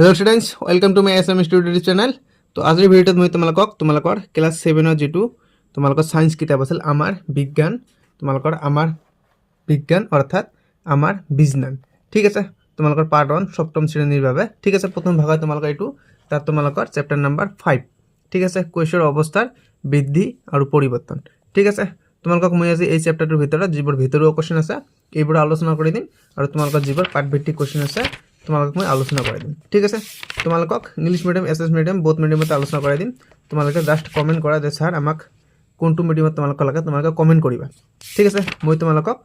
Hello students welcome to my SM studio channel. तो आजिर भिडिओत মই তোমালোকৰ ক্লাস 7 যেটো তোমালোকৰ সায়েন্স কিতাপ আছিল আমাৰ বিজ্ঞান আমাৰ বিজ্ঞান অৰ্থাৎ আমাৰ বিজ্ঞান ঠিক আছে তোমালোকৰ পাৰ্ট 1 সপ্তম শ্ৰেণীৰ বাবে ঠিক আছে প্ৰথম ভাগত তোমালোকৰ এটো তাত তোমালোকৰ চেপ্টাৰ নাম্বাৰ 5 ঠিক আছে কোষৰ অৱস্থাৰ বৃদ্ধি আৰু পৰিৱৰ্তন ঠিক আছে তোমালোকক মই আজি এই চেপ্টাৰটোৰ ভিতৰত যিবোৰ ভিতৰুৱা কোৱেশ্চন আছে এইবোৰ আলোচনা কৰি দিম আৰু তোমালোকৰ যিবোৰ পাঠ ভিত্তিক কোৱেশ্চন আছে তোমালোকক মই আলোচনা কৰাই দিম ঠিক আছে তোমালোকক ইংলিশ মিডিয়াম এসএস মিডিয়াম বহুত মিডিয়ামত আলোচনা কৰাই দিম তোমালোকে জাস্ট কমেন্ট কৰা যে স্যাৰ আমাক কোনটো মিডিয়ামত তোমালোকক লাগে তোমালোকে কমেন্ট কৰিবা ঠিক আছে মই তোমালোকক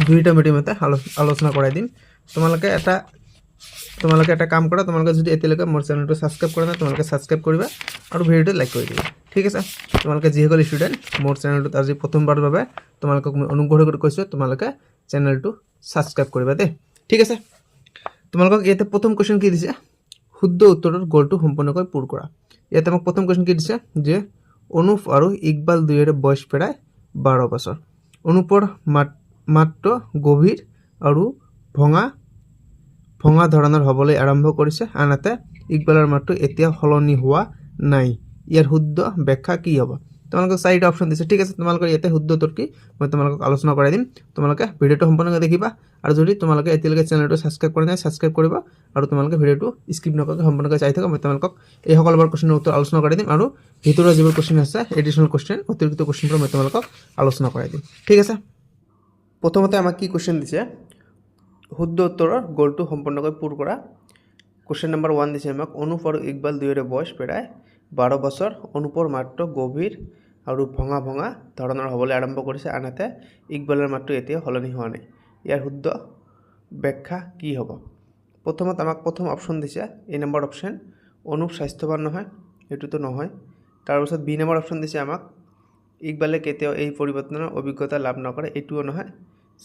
দুইটা মিডিয়ামতে আলোচনা কৰাই দিম তোমালোকে এটা কাম কৰা তোমালোকে যদি এতিয়ালৈকে মোৰ চেনেলটো সাবস্ক্ৰাইব কৰা নাই তোমালোকে সাবস্ক্ৰাইব কৰিবা আৰু ভিডিওটো লাইক কৰি দিবা ঠিক আছে তোমালোকে যিসকল ষ্টুডেন্ট মোৰ চেনেলটো আজি প্ৰথমবাৰৰ বাবে তোমালোকক মই অনুগ্ৰহ কৰি কৈছো তোমালোকে চেনেলটো সাবস্ক্ৰাইব কৰিবা দে ঠিক আছে তোমালোকক ইয়াতে প্ৰথম কোৱেশ্চন কি দিছে শুদ্ধ উত্তৰৰ গোলটো সম্পূৰ্ণকৈ পূৰ কৰা ইয়াতে আমাক প্ৰথম কোৱেশ্চন কি দিছে যে অনুপ আৰু ইকবাল দুয়োৰে বয়স প্ৰায় 12 বছৰ অনুপৰ মাত্ৰ গভীৰ আৰু ভঙা ধৰণৰ হ'বলৈ আৰম্ভ কৰিছে আনহাতে ইকবালৰ মাত্ৰ এতিয়া হলনি হোৱা নাই ইয়াৰ শুদ্ধ ব্যাখ্যা কি হ'ব তোমালোকক চাৰিটা অপচন দিছে ঠিক আছে তোমালোকৰ ইয়াতে শুদ্ধ উত্তৰ কি মই তোমালোকক আলোচনা কৰাই দিম তোমালোকে ভিডিওটো সম্পূৰ্ণকৈ দেখিবা আৰু যদি তোমালোকে এতিয়ালৈকে চেনেলটো সাবস্ক্ৰাইব কৰা নাই সাবস্ক্ৰাইব কৰিবা আৰু তোমালোকে ভিডিওটো স্কিপ নকৰাকৈ সম্পূৰ্ণকৈ চাই থাকা মই তোমালোকক এই সকলোবোৰ কোৱেশ্চনৰ উত্তৰ আলোচনা কৰাই দিম আৰু ভিতৰুৱা যিবোৰ কোৱেশ্চন আছে এডিশনাল কোৱেশ্চন অতিৰিক্ত কোৱেশ্চনবোৰ মই তোমালোকক আলোচনা কৰাই দিম ঠিক আছে প্ৰথমতে আমাক কি কোৱেশ্চন দিছে শুদ্ধ উত্তৰৰ গোলটো সম্পূৰ্ণকৈ পূৰ কৰা কোৱেশ্চন নম্বৰ 1 দিছে আমাক অনুপ আৰু ইকবাল দুয়োৰে বয়স প্ৰায় 12 বছৰ অনুপৰ মাত্ৰ গভীৰ আৰু ভঙা ধৰণৰ হ'বলৈ আৰম্ভ কৰিছে আনহাতে ইকবালৰ মাত্ৰ এতিয়া হলনি হোৱা নাই ইয়াৰ শুদ্ধ ব্যাখ্যা কি হ'ব প্ৰথমত আমাক প্ৰথম অপচন দিছে এই নম্বৰ অপচন অনুপ স্বাস্থ্যৱান নহয় এটোতো নহয় তাৰ পিছত বি নম্বৰ অপচন দিছে আমাক ইকবালে কেতিয়াও এই পৰিৱৰ্তনৰ অভিজ্ঞতা লাভ নকৰে এটোও নহয়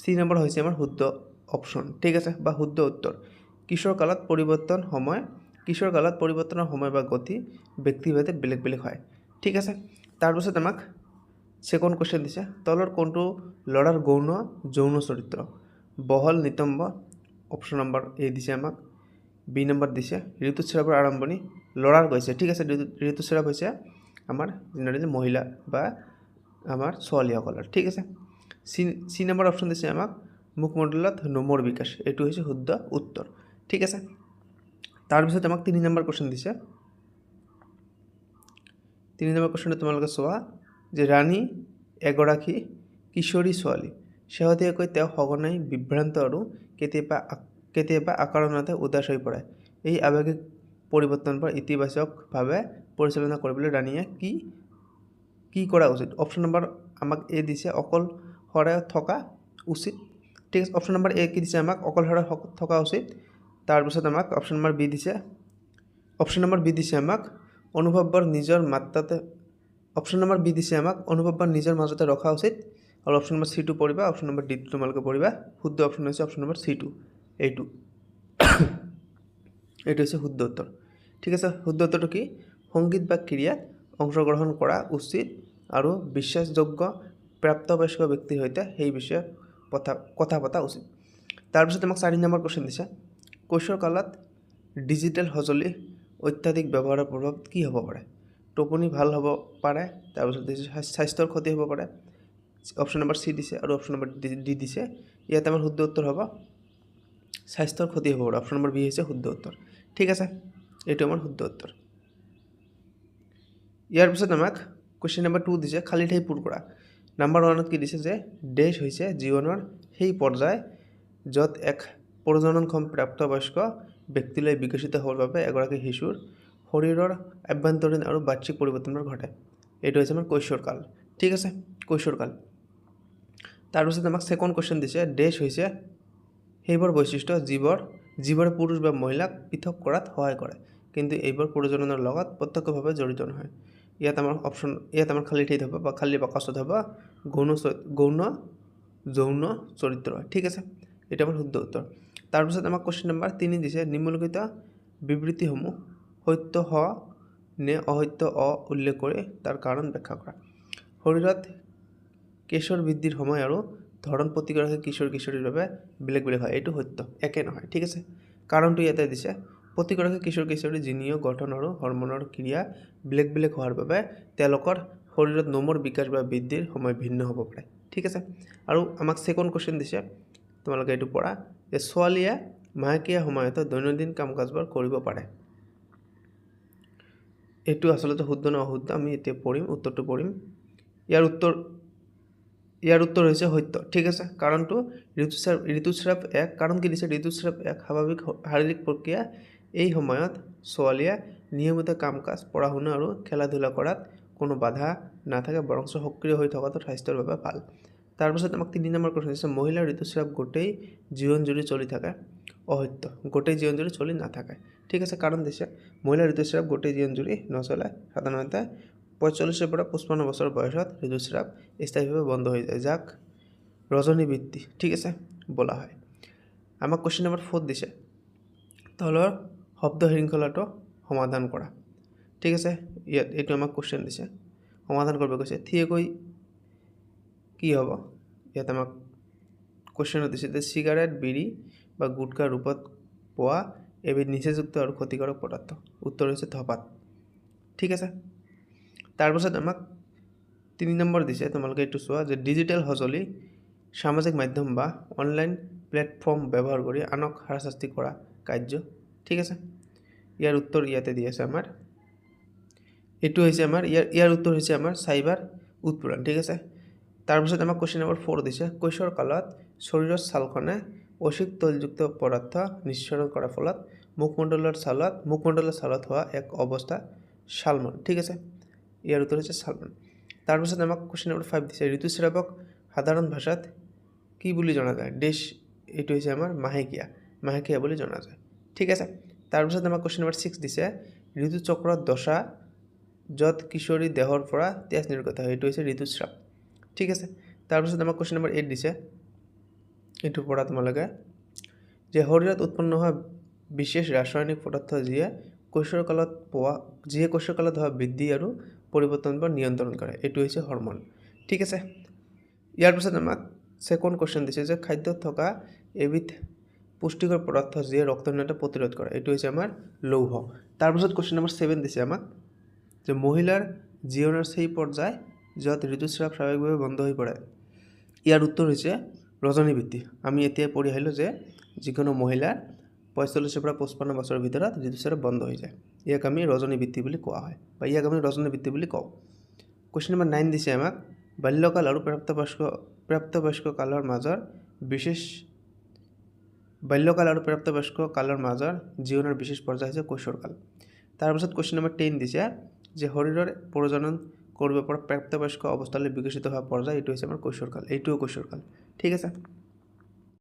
সি নম্বৰ হৈছে আমাৰ শুদ্ধ অপচন ঠিক আছে বা শুদ্ধ উত্তৰ কিশোৰ কালত পৰিৱৰ্তনৰ সময় বা গতি ব্যক্তিভেদে বেলেগ হয় ঠিক আছে তাৰ পিছত আমাক সেকেন্ড কোৱেশ্চন দিছে তলৰ কোনটো লৰাৰ যৌন চৰিত্ৰ বহল নিতম্ব অপচন নম্বৰ এ দিছে আমাক বি নম্বৰ দিছে ঋতুস্ৰাৱৰ আৰম্ভণি লৰাৰ গৈছে ঠিক আছে ঋতুস্ৰাৱ হৈছে আমাৰ জেনেৰেলি মহিলা বা আমাৰ ছোৱালীসকলৰ ঠিক আছে সি নম্বৰ অপচন দিছে আমাক মুখমণ্ডলত নোমৰ বিকাশ এটো হৈছে শুদ্ধ উত্তৰ ঠিক আছে তাৰ পিছত আমাক 3 নম্বৰ কোৱেশ্চন দিছে 3 নম্বৰ কোৱেশ্চনটো তোমালোকে চোৱা যে ৰাণী এগৰাকী কিশোৰী ছোৱালী শেহতীয়াকৈ তেওঁ সঘনাই বিভ্ৰান্ত আৰু কেতিয়াবা আকাৰণতে উদাস হৈ পৰে এই আৱেগিক পৰিৱৰ্তনবোৰ ইতিবাচকভাৱে পৰিচালনা কৰিবলৈ ৰাণীয়ে কি কৰা উচিত অপচন নম্বৰ আমাক এ দিছে অকলশৰে থকা উচিত ঠিক আছে অপচন নম্বৰ এ কি দিছে আমাক অকলশৰে থকা উচিত তাৰ পিছত আমাক অপচন নম্বৰ বি দিছে আমাক অনুভৱৰ নিজৰ মাত্ৰাতে অপচন নম্বৰ বি দিছে আমাক অনুভৱৰ নিজৰ মাজতে ৰখা উচিত আৰু অপচন নম্বৰ সি2 পঢ়িবা অপচন নম্বৰ ডি তোমালোকে পঢ়িবা শুদ্ধ অপচন হৈছে অপচন নম্বৰ সি2 এইটো হৈছে শুদ্ধ উত্তৰ ঠিক আছে শুদ্ধ উত্তৰটো কি সংগীত বা ক্ৰিয়াত অংশগ্ৰহণ কৰা উচিত আৰু বিশ্বাসযোগ্য প্ৰাপ্তবয়স্ক ব্যক্তিৰ সৈতে সেই বিষয়ে কথা পতা উচিত তাৰ পিছত আমাক 4 নম্বৰ কোৱেশ্চন দিছে কৈশোৰ কালত ডিজিটেল সঁজুলি অত্যাধিক ব্যৱহাৰৰ প্ৰভাৱ কি হ'ব পাৰে টোপনি ভাল হ'ব পাৰে তাৰ পিছত স্বাস্থ্যৰ ক্ষতি হ'ব পাৰে অপচন নম্বৰ সি দিছে আৰু অপচন নম্বৰ ডি দিছে ইয়াত আমাৰ শুদ্ধ উত্তৰ হ'ব স্বাস্থ্যৰ ক্ষতি হ'ব পাৰে অপচন নম্বৰ বি হৈছে শুদ্ধ উত্তৰ ঠিক আছে এইটো আমাৰ শুদ্ধ উত্তৰ ইয়াৰ পিছত আমাক কোৱেশ্চন নম্বৰ 2 দিছে খালি ঠাই পূৰ কৰা নম্বৰ 1ত কি দিছে যে ডেশ হৈছে জীৱনৰ সেই পৰ্যায় য'ত এক প্ৰজননক্ষম প্ৰাপ্তবয়স্ক ব্যক্তিলৈ বিকশিত হোৱাৰ বাবে এগৰাকী শিশুৰ শৰীৰৰ আভ্যন্তৰীণ আৰু বাহ্যিক পৰিৱৰ্তনবোৰ ঘটে এইটো হৈছে আমাৰ কৈশোৰ কাল ঠিক আছে কৈশোৰ কাল তাৰ পিছত আমাক সেকেন্ড কোৱেশ্চন দিছে ডেশ হৈছে সেইবোৰ বৈশিষ্ট্য যিবোৰ পুৰুষ বা মহিলাক পৃথক কৰাত সহায় কৰে কিন্তু এইবোৰ প্ৰজননৰ লগত প্ৰত্যক্ষভাৱে জড়িত নহয় ইয়াত আমাৰ খালি ঠাইত হ'ব বা খালি বাকচত হ'ব যৌন চৰিত্ৰ ঠিক আছে এটা আমাৰ শুদ্ধ উত্তৰ তাৰ পিছত আমাক কোৱেশ্চন নম্বৰ 3 দিছে নিম্নলিখিত বিবৃতিসমূহ সত্য নে অসত্য উল্লেখ কৰি তাৰ কাৰণ ব্যাখ্যা কৰা শৰীৰত কেশৰ বৃদ্ধিৰ সময় আৰু ধৰণ প্ৰতিগৰাকী কিশোৰীৰ বাবে বেলেগ হয় এইটো সত্য একে নহয় ঠিক আছে কাৰণটো ইয়াতে দিছে প্ৰতিগৰাকী কিশোৰ কিশোৰী জিনীয় গঠন আৰু হৰমনৰ ক্ৰিয়া বেলেগ বেলেগ হোৱাৰ বাবে তেওঁলোকৰ শৰীৰত নোমৰ বিকাশ বা বৃদ্ধিৰ সময় ভিন্ন হ'ব পাৰে ঠিক আছে আৰু আমাক ছেকেণ্ড কুৱেশ্যন দিছে তোমালোকে এইটো পঢ়া যে ছোৱালীয়ে মাহেকীয়া সময়ত দৈনন্দিন কাম কাজবোৰ কৰিব পাৰে এইটো আচলতে শুদ্ধ নে অশুদ্ধ আমি এতিয়া পঢ়িম উত্তৰটো পঢ়িম ইয়াৰ উত্তৰ হৈছে সত্য ঠিক আছে কাৰণটো ঋতুস্ৰাৱ এক কাৰণ কি দিছে ঋতুস্ৰাৱ এক স্বাভাৱিক শাৰীৰিক প্ৰক্ৰিয়া এই সময়ত ছোৱালীয়ে নিয়মিত কাম কাজ পঢ়া শুনা আৰু খেলা ধূলা কৰাত কোনো বাধা নাথাকে বৰং সক্ৰিয় হৈ থকাটো স্বাস্থ্যৰ বাবে ভাল তাৰপিছত আমাক 3 নম্বৰ প্ৰশ্ন দিছে মহিলাৰ ঋতুস্ৰাৱ গোটেই জীৱন জুৰি চলি থাকে অসত্য গোটেই জীৱন জুৰি চলি নাথাকে ঠিক আছে কাৰণ দিছে মহিলাৰ ঋতুস্ৰাৱ গোটেই জীৱন জুৰি নচলে সাধাৰণতে 45 পৰা 55 বছৰ বয়সত ঋতুস্ৰাৱ স্থায়ীভাৱে বন্ধ হৈ যায় যাক ৰজনীবৃত্তি ঠিক আছে বলা হয় আমাক কোৱেশ্চন নম্বৰ 4 দিছে তলৰ শব্দ শৃংখলাটো সমাধান কৰা ঠিক আছে ইয়াত এইটো আমাক কোৱেশ্চন দিছে সমাধান কৰিব কৈছে ঠিককৈ কি হ'ব ইয়াত আমাক কোৱেশ্চন দিছে যে সিগাৰেট বিড়ি বা গুটকা ৰূপত পোৱা এবিধ নিচাযুক্ত আৰু ক্ষতিকাৰক পদাৰ্থ উত্তৰ হৈছে ধপাত ঠিক আছে তাৰপিছত আমাক 3 নম্বৰ দিছে তোমালোকে এইটো চোৱা যে ডিজিটেল সঁজুলি সামাজিক মাধ্যম বা অনলাইন প্লেটফৰ্ম ব্যৱহাৰ কৰি আনক হাৰাশাস্তি কৰা কাৰ্য ঠিক আছে ইয়াৰ উত্তৰ ইয়াতে দি আছে আমাৰ এইটো হৈছে আমাৰ ইয়াৰ উত্তৰ হৈছে আমাৰ সাইবাৰ উৎপীড়ন ঠিক আছে তাৰপিছত আমাক কোৱেশ্চন নম্বৰ 4 দিছে কৈশোৰ কালত শৰীৰৰ ছালখনে অধিক তৈলযুক্ত পদাৰ্থ নিঃসৰণ কৰাৰ ফলত মুখমণ্ডলৰ ছালত হোৱা এক অৱস্থা সালমন ঠিক আছে ইয়াৰ উত্তৰ হৈছে সালমন তাৰপিছত আমাক কোৱেশ্চন নম্বৰ 5 দিছে ঋতুস্ৰাৱক সাধাৰণ ভাষাত কি বুলি জনা যায় এইটো হৈছে আমাৰ মাহেকীয়া বুলি জনা যায় ঠিক আছে তাৰপিছত আমাক কোৱেশ্চন নম্বৰ 6 দিছে ঋতুচক্ৰৰ দশা য'ত কিশোৰী দেহৰ পৰা তেজ নিৰ্গত হয় এইটো হৈছে ঋতুস্ৰাৱ ঠিক আছে তাৰপিছত আমাক কোৱেশ্চন নম্বৰ 8 দিছে এইটো পঢ়া তোমালোকে যে শৰীৰত উৎপন্ন হোৱা বিশেষ ৰাসায়নিক পদাৰ্থ যিয়ে কৈশোৰ কালত হোৱা বৃদ্ধি আৰু পৰিৱৰ্তনবোৰ নিয়ন্ত্ৰণ কৰে এইটো হৈছে হৰমন ঠিক আছে ইয়াৰ পিছত আমাক ছেকেণ্ড কোৱেশ্চন দিছে যে খাদ্যত থকা এবিধ পুষ্টিকৰ পদাৰ্থ যিয়ে ৰক্তহীনতা প্ৰতিৰোধ কৰে এইটো হৈছে আমাৰ লৌহ তাৰপিছত কোৱেশ্চন নম্বৰ 7 দিছে আমাক যে মহিলাৰ জীৱনৰ সেই পৰ্যায় য'ত ঋতুস্ৰাৱ স্বাভাৱিকভাৱে বন্ধ হৈ পৰে ইয়াৰ উত্তৰ হৈছে ৰজনীবৃত্তি আমি এতিয়া পঢ়ি আহিলোঁ যে যিকোনো মহিলাৰ 45 পৰা 55 বছৰৰ ভিতৰত ঋতুস্ৰাৱ বন্ধ হৈ যায় ইয়াক আমি ৰজনীবৃত্তি বুলি কোৱা হয় বা ইয়াক আমি ৰজনীবৃত্তি বুলি কওঁ কোৱেশ্চন নম্বৰ 9 দিছে আমাক বাল্যকাল আৰু প্ৰাপ্তবয়স্ক কালৰ মাজৰ জীৱনৰ বিশেষ পৰ্যায় হৈছে কৈশোৰকাল তাৰপিছত কোৱেশ্চন নম্বৰ 10 দিছে যে শৰীৰৰ প্ৰজনন কৰিব পৰা প্ৰাপ্তবয়স্ক অৱস্থালৈ বিকশিত হোৱা পৰ্যায় এইটো হৈছে আমাৰ কৈশোৰকাল এইটোও কৈশোৰকাল ঠিক আছে